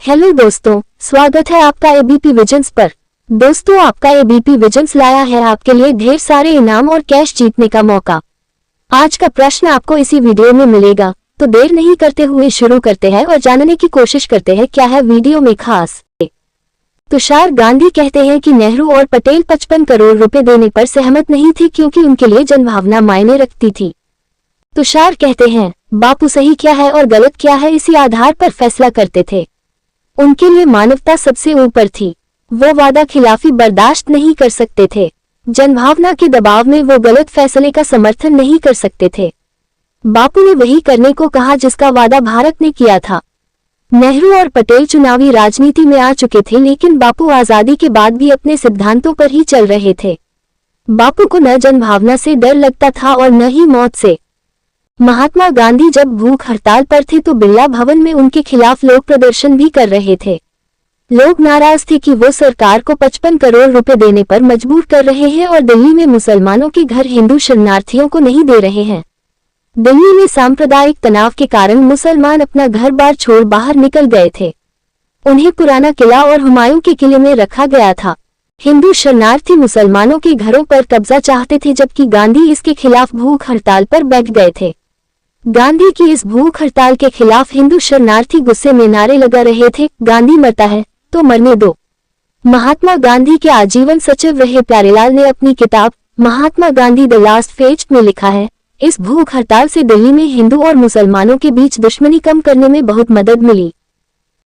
Hello दोस्तों, स्वागत है आपका एबीपी विजन्स पर। दोस्तों, आपका एबीपी विजन्स लाया है आपके लिए ढेर सारे इनाम और कैश जीतने का मौका। आज का प्रश्न आपको इसी वीडियो में मिलेगा, तो देर नहीं करते हुए शुरू करते हैं और जानने की कोशिश करते हैं क्या है वीडियो में खास। तुषार गांधी कहते हैं कि नेहरू और पटेल 55 करोड़ रुपए देने पर सहमत नहीं थे क्योंकि उनके लिए जनभावना मायने रखती थी। तुषार कहते हैं, बापू सही क्या है और गलत क्या है इसी आधार पर फैसला करते थे। उनके लिए मानवता सबसे ऊपर थी। वो वादा खिलाफी बर्दाश्त नहीं कर सकते थे। जनभावना के दबाव में वो गलत फैसले का समर्थन नहीं कर सकते थे। बापू ने वही करने को कहा जिसका वादा भारत ने किया था। नेहरू और पटेल चुनावी राजनीति में आ चुके थे, लेकिन बापू आजादी के बाद भी अपने सिद्धांतों पर ही चल रहे थे। बापू को न जनभावना से डर लगता था और न ही मौत से। महात्मा गांधी जब भूख हड़ताल पर थे तो बिरला भवन में उनके खिलाफ लोग प्रदर्शन भी कर रहे थे। लोग नाराज थे कि वो सरकार को 55 करोड़ रुपए देने पर मजबूर कर रहे हैं और दिल्ली में मुसलमानों के घर हिंदू शरणार्थियों को नहीं दे रहे हैं। दिल्ली में सांप्रदायिक तनाव के कारण मुसलमान अपना घर बार छोड़ बाहर निकल गए थे। उन्हें पुराना किला और हुमायूं के किले में रखा गया था। हिंदू शरणार्थी मुसलमानों के घरों पर कब्जा चाहते थे, जबकि गांधी इसके खिलाफ भूख हड़ताल पर बैठ गए थे। गांधी की इस भूख हड़ताल के खिलाफ हिंदू शरणार्थी गुस्से में नारे लगा रहे थे, गांधी मरता है तो मरने दो। महात्मा गांधी के आजीवन सचिव रहे प्यारेलाल ने अपनी किताब Mahatma Gandhi the last phase में लिखा है, इस भूख हड़ताल से दिल्ली में हिंदू और मुसलमानों के बीच दुश्मनी कम करने में बहुत मदद मिली।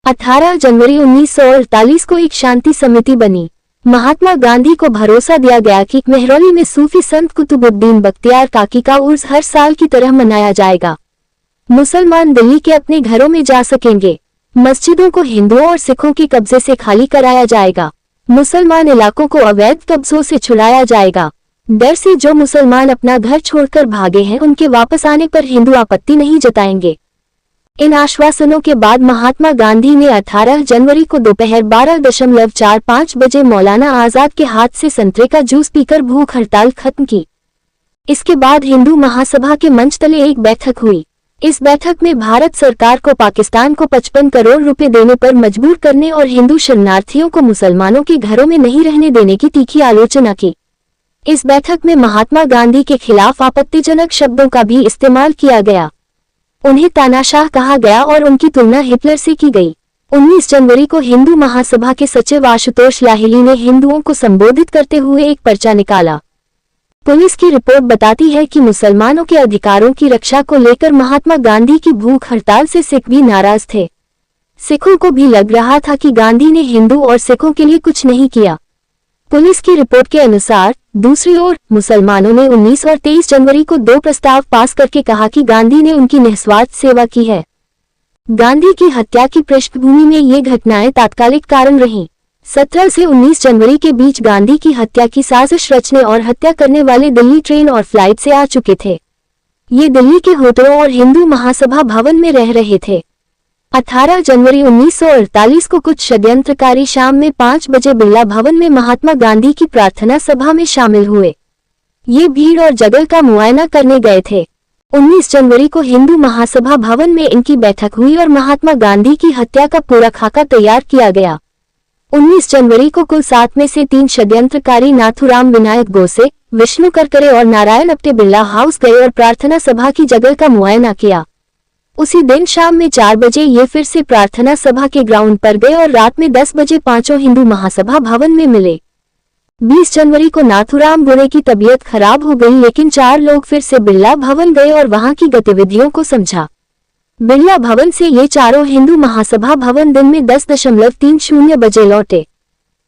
18 जनवरी 1948 को एक शांति समिति बनी। महात्मा गांधी को भरोसा दिया गया कि मेहरौली में सूफी संत कुतुबुद्दीन बख्तियार काकी का उर्स हर साल की तरह मनाया जाएगा। मुसलमान दिल्ली के अपने घरों में जा सकेंगे। मस्जिदों को हिंदुओं और सिखों के कब्जे से खाली कराया जाएगा। मुसलमान इलाकों को अवैध कब्जों से छुड़ाया जाएगा। डर से जो मुसलमान अपना घर छोड़कर भागे हैं, उनके वापस आने पर हिंदू आपत्ति नहीं जताएंगे। इन आश्वासनों के बाद महात्मा गांधी ने 18 जनवरी को दोपहर 12:45 बजे मौलाना आजाद के हाथ से संतरे का जूस पीकर भूख हड़ताल खत्म की। इसके बाद हिंदू महासभा के मंच तले एक बैठक हुई। इस बैठक में भारत सरकार को पाकिस्तान को 55 करोड़ रुपए देने पर मजबूर करने और हिंदू शरणार्थियों को मुसलमानों के घरों में नहीं रहने देने की तीखी आलोचना की। इस बैठक में महात्मा गांधी के खिलाफ आपत्तिजनक शब्दों का भी इस्तेमाल किया गया। उन्हें तानाशाह कहा गया और उनकी तुलना हिटलर से की गई। 19 जनवरी को हिंदू महासभा के सचिव आशुतोष लाहिड़ी ने हिंदुओं को संबोधित करते हुए एक पर्चा निकाला। पुलिस की रिपोर्ट बताती है कि मुसलमानों के अधिकारों की रक्षा को लेकर महात्मा गांधी की भूख हड़ताल से सिख भी नाराज थे। सिखों को भी लग रहा था कि गांधी ने हिंदू और सिखों के लिए कुछ नहीं किया। पुलिस की रिपोर्ट के अनुसार दूसरी ओर मुसलमानों ने 19 और 23 जनवरी को 2 प्रस्ताव पास करके कहा कि गांधी ने उनकी निस्वार्थ सेवा की है। गांधी की हत्या की पृष्ठभूमि में ये घटनाएं तात्कालिक कारण रहीं। 17 से 19 जनवरी के बीच गांधी की हत्या की साजिश रचने और हत्या करने वाले दिल्ली ट्रेन और फ्लाइट से आ चुके थे। ये दिल्ली के होटलों और हिंदू महासभा भवन में रह रहे थे। 18 जनवरी 1948 को कुछ षड्यंत्रकारी शाम में 5 बजे बिरला भवन में महात्मा गांधी की प्रार्थना सभा में शामिल हुए। ये भीड़ और जगह का मुआयना करने गए थे। 19 जनवरी को हिंदू महासभा भवन में इनकी बैठक हुई और महात्मा गांधी की हत्या का पूरा खाका तैयार किया गया। 19 जनवरी को कुल 7 में से 3 षड्यंत्रकारी नाथुराम विनायक गोसे, विष्णु करकरे और नारायण अपटे बिरला हाउस गए और प्रार्थना सभा की जगह का मुआयना किया। उसी दिन शाम में 4 बजे ये फिर से प्रार्थना सभा के ग्राउंड पर गए और रात में 10 बजे पांचों हिंदू महासभा भवन में मिले। 20 जनवरी को नाथुराम बुरे की तबीयत खराब हो गई, लेकिन 4 लोग फिर से बिरला भवन गए और वहां की गतिविधियों को समझा। बिरला भवन से ये चारों हिंदू महासभा भवन दिन में 10:30 बजे लौटे।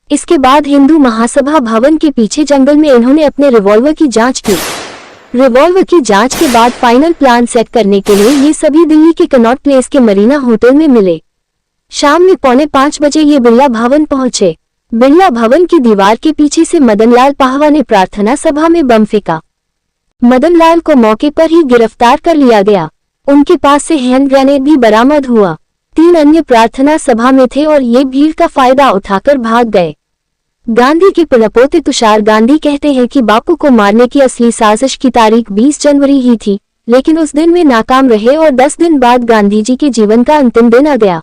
इसके बाद हिंदू महासभा भवन के पीछे जंगल में इन्होंने अपने रिवॉल्वर की जांच की। रिवॉल्वर की जांच के बाद फाइनल प्लान सेट करने के लिए ये सभी दिल्ली के कनॉट प्लेस के मरीना होटल में मिले। शाम में 4:45 बजे ये बिरला भवन पहुंचे। बिरला भवन की दीवार के पीछे से मदनलाल पाहवा ने प्रार्थना सभा में बम फेंका। मदनलाल को मौके पर ही गिरफ्तार कर लिया गया। उनके पास से हैंड ग्रेनेड भी बरामद हुआ। 3 अन्य प्रार्थना सभा में थे और ये भीड़ का फायदा उठाकर भाग गए। गांधी के पड़पोते तुषार गांधी कहते हैं कि बापू को मारने की असली साजिश की तारीख 20 जनवरी ही थी, लेकिन उस दिन वे नाकाम रहे और 10 दिन बाद गांधी जी के जीवन का अंतिम दिन आ गया।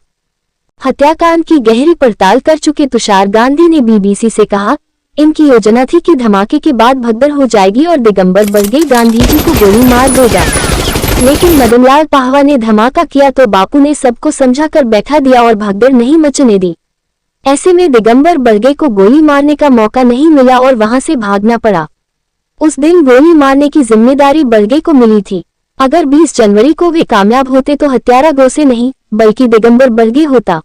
हत्याकांड की गहरी पड़ताल कर चुके तुषार गांधी ने बीबीसी से कहा, इनकी योजना थी कि धमाके के बाद भगदड़ हो जाएगी और दिगंबर बरगे गांधी जी को गोली मार देगा। लेकिन मदनलाल पाहवा ने धमाका किया तो बापू ने सबको समझा कर बैठा दिया और भगदड़ नहीं मचने दी। ऐसे में दिगंबर बरगे को गोली मारने का मौका नहीं मिला और वहां से भागना पड़ा। उस दिन गोली मारने की जिम्मेदारी बरगे को मिली थी। अगर 20 जनवरी को वे कामयाब होते तो हत्यारा गोसे नहीं बल्कि दिगंबर बरगे होता।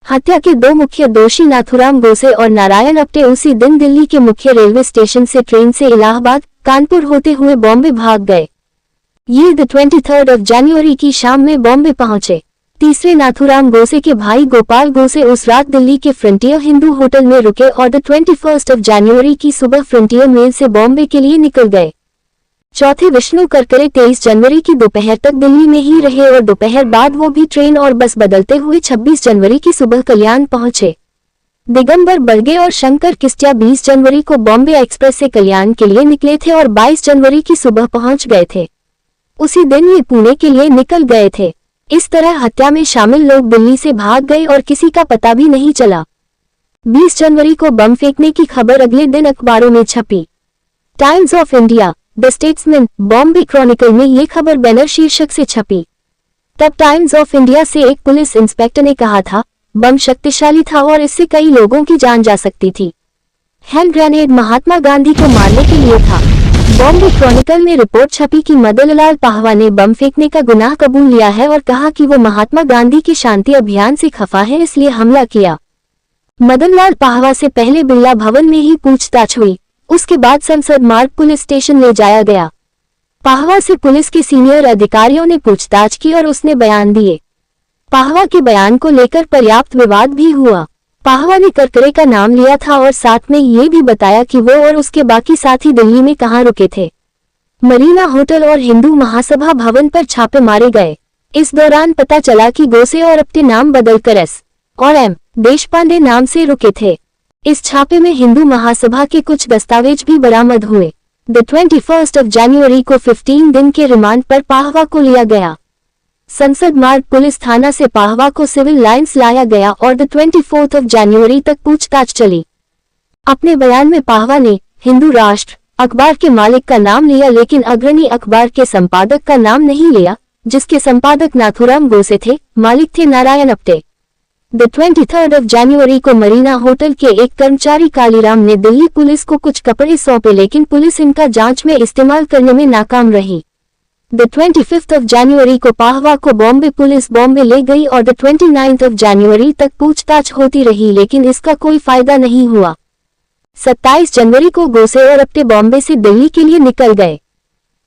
हत्या के दो मुख्य दोषी नाथुराम गोसे और नारायण अप्टे उसी दिन दिल्ली के मुख्य रेलवे स्टेशन से ट्रेन से इलाहाबाद, कानपुर होते हुए बॉम्बे भाग गए। ये 23 जनवरी की शाम में बॉम्बे पहुंचे। तीसरे नाथुराम गोसे के भाई गोपाल गोसे उस रात दिल्ली के फ्रंटियर हिंदू होटल में रुके और 21 जनवरी की सुबह फ्रंटियर मेल से बॉम्बे के लिए निकल गए। चौथे विष्णु करकरे 23 जनवरी की दोपहर तक दिल्ली में ही रहे और दोपहर बाद वो भी ट्रेन और बस बदलते हुए 26 जनवरी की सुबह कल्याण पहुंचे। दिगंबर बरगे और शंकर किस्टिया 20 जनवरी को बॉम्बे एक्सप्रेस से कल्याण के लिए निकले थे और 22 जनवरी की सुबह पहुंच गए थे। उसी दिन ये पुणे के लिए निकल गए थे। इस तरह हत्या में शामिल लोग दिल्ली से भाग गए और किसी का पता भी नहीं चला। 20 जनवरी को बम फेंकने की खबर अगले दिन अखबारों में छपी। Times of India, the statesman, Bombay Chronicle में ये खबर बैनर शीर्षक से छपी। तब टाइम्स ऑफ इंडिया से एक पुलिस इंस्पेक्टर ने कहा था, बम शक्तिशाली था और इससे कई लोगों की जान जा सकती थी। हैंड ग्रेनेड महात्मा गांधी को मारने के लिए था। बॉम्बे क्रॉनिकल में रिपोर्ट छपी कि मदनलाल पाहवा ने बम फेंकने का गुनाह कबूल लिया है और कहा कि वो महात्मा गांधी के शांति अभियान से खफा है, इसलिए हमला किया। मदनलाल पाहवा से पहले बिरला भवन में ही पूछताछ हुई। उसके बाद संसद मार्ग पुलिस स्टेशन ले जाया गया। पाहवा से पुलिस के सीनियर अधिकारियों ने पूछताछ की और उसने बयान दिए। पाहवा के बयान को लेकर पर्याप्त विवाद भी हुआ। पाहवा ने करकरे का नाम लिया था और साथ में ये भी बताया कि वो और उसके बाकी साथी दिल्ली में कहाँ रुके थे। मरीना होटल और हिंदू महासभा भवन पर छापे मारे गए। इस दौरान पता चला कि गोसे और अपने नाम बदलकर एस और एम देशपांडे नाम से रुके थे। इस छापे में हिंदू महासभा के कुछ दस्तावेज भी बरामद हुए। 21 जनवरी को 15 दिन के रिमांड पर पाहवा को लिया गया। संसद मार्ग पुलिस थाना से पाहवा को सिविल लाइंस लाया गया और 24 जनवरी तक पूछताछ चली। अपने बयान में पाहवा ने हिंदू राष्ट्र अखबार के मालिक का नाम लिया, लेकिन अग्रणी अखबार के संपादक का नाम नहीं लिया, जिसके संपादक नाथुराम गोसे थे, मालिक थे नारायण अप्टे। 23 जनवरी को मरीना होटल के एक कर्मचारी कालीराम ने दिल्ली पुलिस को कुछ कपड़े सौंपे, लेकिन पुलिस इनका जांच में इस्तेमाल करने में नाकाम रही। 25 जनवरी को पाहवा को बॉम्बे पुलिस बॉम्बे ले गई और 29 जनवरी तक पूछताछ होती रही, लेकिन इसका कोई फायदा नहीं हुआ। 27 जनवरी को गोसे और अप्टे बॉम्बे से दिल्ली के लिए निकल गए।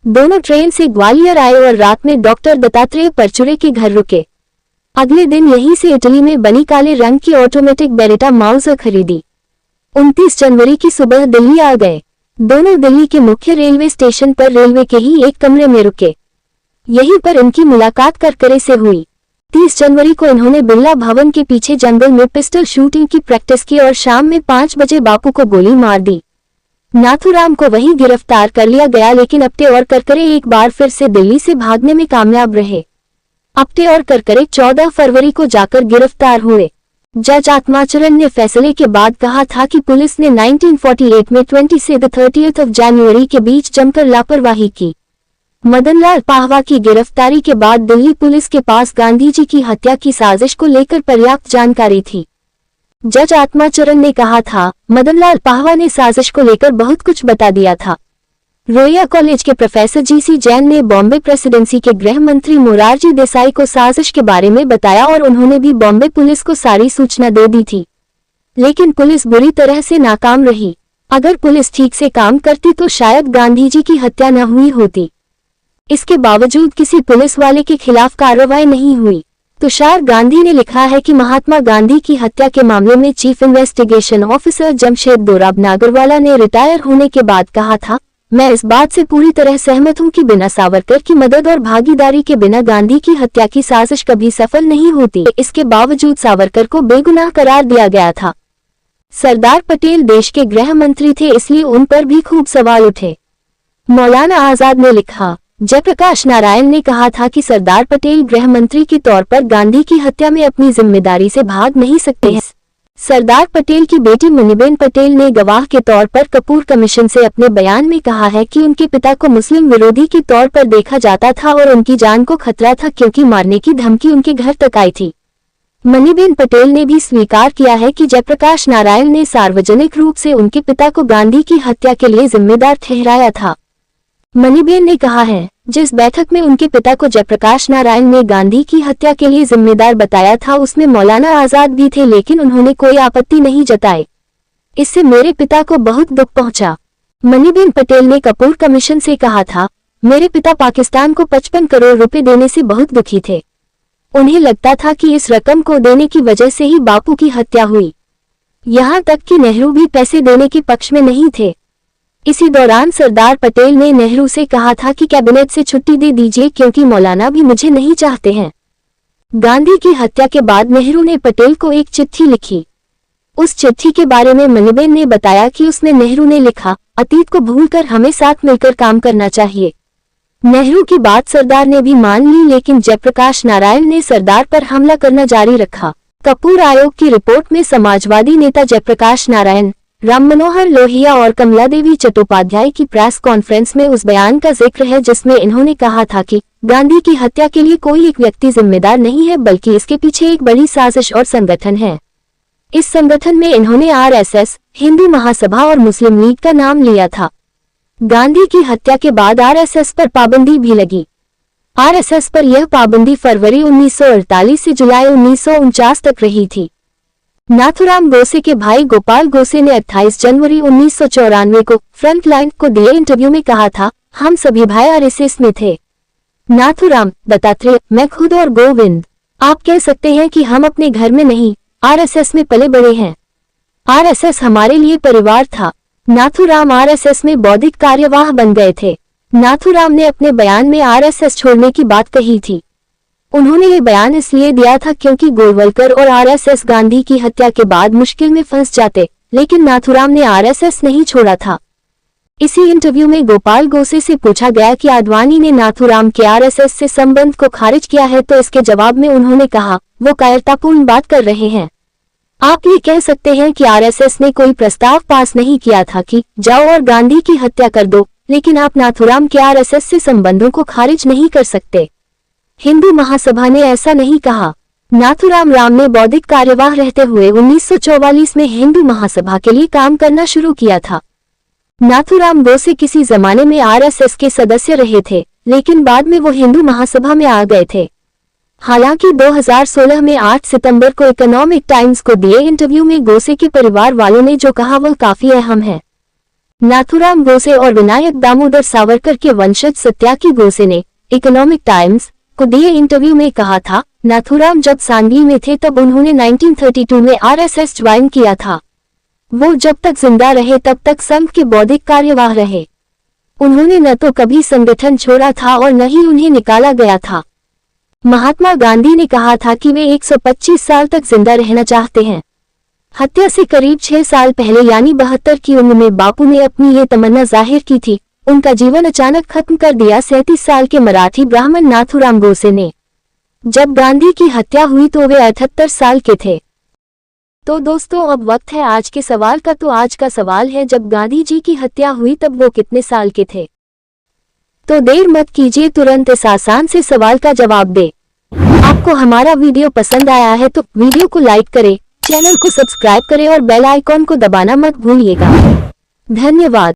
दोनों ट्रेन से ग्वालियर आए और रात में डॉक्टर दत्तात्रेय परचुरे के घर रुके। अगले दिन यहीं से इटली में बनी काले रंग की ऑटोमेटिक बेरेटा माउजर खरीदी। 29 जनवरी की सुबह दिल्ली आ गए। दोनों दिल्ली के मुख्य रेलवे स्टेशन पर रेलवे के ही एक कमरे में रुके। यहीं पर इनकी मुलाकात करकरे से हुई। 30 जनवरी को इन्होंने बिरला भवन के पीछे जंगल में पिस्टल शूटिंग की प्रैक्टिस की और शाम में 5 बजे बापू को गोली मार दी। नाथुराम को वहीं गिरफ्तार कर लिया गया, लेकिन अप्टे और करकरे एक बार फिर से दिल्ली से भागने में कामयाब रहे। अप्टे और करकरे 14 फरवरी को जाकर गिरफ्तार हुए। जज आत्माचरण ने फैसले के बाद कहा था कि पुलिस ने 1948 में 20 से 30 जनवरी के बीच जमकर लापरवाही की। मदनलाल पाहवा की गिरफ्तारी के बाद दिल्ली पुलिस के पास गांधी जी की हत्या की साजिश को लेकर पर्याप्त जानकारी थी। जज आत्माचरण ने कहा था, मदनलाल पाहवा ने साजिश को लेकर बहुत कुछ बता दिया था। रोया कॉलेज के प्रोफेसर जीसी जैन ने बॉम्बे प्रेसिडेंसी के गृह मंत्री मोरारजी देसाई को साजिश के बारे में बताया और उन्होंने भी बॉम्बे पुलिस को सारी सूचना दे दी थी, लेकिन पुलिस बुरी तरह से नाकाम रही। अगर पुलिस ठीक से काम करती तो शायद गांधी जी की हत्या न हुई होती। इसके बावजूद किसी पुलिस वाले के खिलाफ कार्रवाई नहीं हुई। तुषार गांधी ने लिखा है कि महात्मा गांधी की हत्या के मामले में chief investigation officer Jamshed Dorab Nagarwala ने रिटायर होने के बाद कहा था, मैं इस बात से पूरी तरह सहमत हूं कि बिना सावरकर की मदद और भागीदारी के बिना गांधी की हत्या की साजिश कभी सफल नहीं होती। इसके बावजूद सावरकर को बेगुनाह करार दिया गया था। सरदार पटेल देश के गृह मंत्री थे, इसलिए उन पर भी खूब सवाल उठे। मौलाना आजाद ने लिखा, जयप्रकाश नारायण ने कहा था कि सरदार पटेल गृह मंत्री के तौर पर गांधी की हत्या में अपनी जिम्मेदारी से भाग नहीं सकते हैं। सरदार पटेल की बेटी मनीबेन पटेल ने गवाह के तौर पर कपूर कमीशन से अपने बयान में कहा है कि उनके पिता को मुस्लिम विरोधी के तौर पर देखा जाता था और उनकी जान को खतरा था क्योंकि मारने की धमकी उनके घर तक आई थी। मनीबेन पटेल ने भी स्वीकार किया है कि जयप्रकाश नारायण ने सार्वजनिक रूप से उनके पिता को गांधी की हत्या के लिए जिम्मेदार ठहराया था। मनीबेन ने कहा है, जिस बैठक में उनके पिता को जयप्रकाश नारायण ने गांधी की हत्या के लिए जिम्मेदार बताया था उसमें मौलाना आजाद भी थे, लेकिन उन्होंने कोई आपत्ति नहीं जताई। इससे मेरे पिता को बहुत दुख पहुंचा। मनीबेन पटेल ने कपूर कमीशन से कहा था, मेरे पिता पाकिस्तान को 55 करोड़ रुपए देने से बहुत दुखी थे। उन्हें लगता था कि इस रकम को देने की वजह से ही बापू की हत्या हुई। यहाँ तक कि नेहरू भी पैसे देने के पक्ष में नहीं थे। इसी दौरान सरदार पटेल ने नेहरू से कहा था कि कैबिनेट से छुट्टी दे दीजिए क्योंकि मौलाना भी मुझे नहीं चाहते हैं। गांधी की हत्या के बाद नेहरू ने पटेल को एक चिट्ठी लिखी। उस चिट्ठी के बारे में मनीबेन ने बताया कि उसमें नेहरू ने लिखा, अतीत को भूलकर हमें साथ मिलकर काम करना चाहिए। नेहरू की बात सरदार ने भी मान ली, लेकिन जयप्रकाश नारायण ने सरदार पर हमला करना जारी रखा। कपूर आयोग की रिपोर्ट में समाजवादी नेता जयप्रकाश नारायण, राम मनोहर लोहिया और कमला देवी चट्टोपाध्याय की प्रेस कॉन्फ्रेंस में उस बयान का जिक्र है जिसमें इन्होंने कहा था कि गांधी की हत्या के लिए कोई एक व्यक्ति जिम्मेदार नहीं है, बल्कि इसके पीछे एक बड़ी साजिश और संगठन है। इस संगठन में इन्होंने आरएसएस, हिंदू महासभा और मुस्लिम लीग का नाम लिया था। गांधी की हत्या के बाद आरएसएस पर पाबंदी भी लगी। आरएसएस पर यह पाबंदी फरवरी 1948 से जुलाई 1949 तक रही थी। नाथुराम गोसे के भाई गोपाल गोसे ने 28 जनवरी 1994 को फ्रंटलाइन को दिए इंटरव्यू में कहा था, हम सभी भाई आरएसएस में थे। नाथुराम, दत्तात्रेय, मैं खुद और गोविंद, आप कह सकते हैं कि हम अपने घर में नहीं, आरएसएस में पले बड़े हैं। आरएसएस हमारे लिए परिवार था। नाथुराम आरएसएस में बौद्धिक कार्यवाह बन गए थे। नाथुराम ने अपने बयान में आरएसएस छोड़ने की बात कही थी। उन्होंने ये बयान इसलिए दिया था क्योंकि गोलवलकर और आरएसएस गांधी की हत्या के बाद मुश्किल में फंस जाते, लेकिन नाथुराम ने आरएसएस नहीं छोड़ा था। इसी इंटरव्यू में गोपाल गोसे से पूछा गया कि आडवाणी ने नाथुराम के आरएसएस से संबंध को खारिज किया है, तो इसके जवाब में उन्होंने कहा, वो कायरतापूर्ण बात कर रहे हैं। आप ये कह सकते हैं कि आरएसएस ने कोई प्रस्ताव पास नहीं किया था कि जाओ और गांधी की हत्या कर दो, लेकिन आप नाथुराम के आरएसएस से संबंधों को खारिज नहीं कर सकते। हिंदू महासभा ने ऐसा नहीं कहा। नाथुराम ने बौद्धिक कार्यवाह रहते हुए 1944 में हिंदू महासभा के लिए काम करना शुरू किया था। नाथुराम गोसे किसी जमाने में आरएसएस के सदस्य रहे थे, लेकिन बाद में वो हिंदू महासभा में आ गए थे। हालांकि 2016 में 8 सितंबर को इकोनॉमिक टाइम्स को दिए इंटरव्यू में गोसे के परिवार वालों ने जो कहा वह काफी अहम है। नाथुराम गोसे और विनायक दामोदर सावरकर के वंशज सत्याकी गोसे ने इकोनॉमिक टाइम्स को दिए इंटरव्यू में कहा था, नाथुराम जब सांगली में थे तब उन्होंने 1932 में आरएसएस ज्वाइन किया था। वो जब तक जिंदा रहे तब तक संघ के बौद्धिक कार्यवाह रहे। उन्होंने न तो कभी संगठन छोड़ा था और न ही उन्हें निकाला गया था। महात्मा गांधी ने कहा था कि वे 125 साल तक जिंदा रहना चाहते हैं। हत्या से करीब 6 साल पहले यानी 72 की उम्र में बापू ने अपनी ये तमन्ना जाहिर की थी। उनका जीवन अचानक खत्म कर दिया 37 साल के मराठी ब्राह्मण नाथुराम गोसे ने। जब गांधी की हत्या हुई तो वे 78 साल के थे। तो दोस्तों, अब वक्त है आज के सवाल का। तो आज का सवाल है, जब गांधी जी की हत्या हुई तब वो कितने साल के थे? तो देर मत कीजिए, तुरंत इस आसान से सवाल का जवाब दे। आपको हमारा वीडियो पसंद आया है तो वीडियो को लाइक करें, चैनल को सब्सक्राइब करें और बेल आइकॉन को दबाना मत भूलिएगा। धन्यवाद।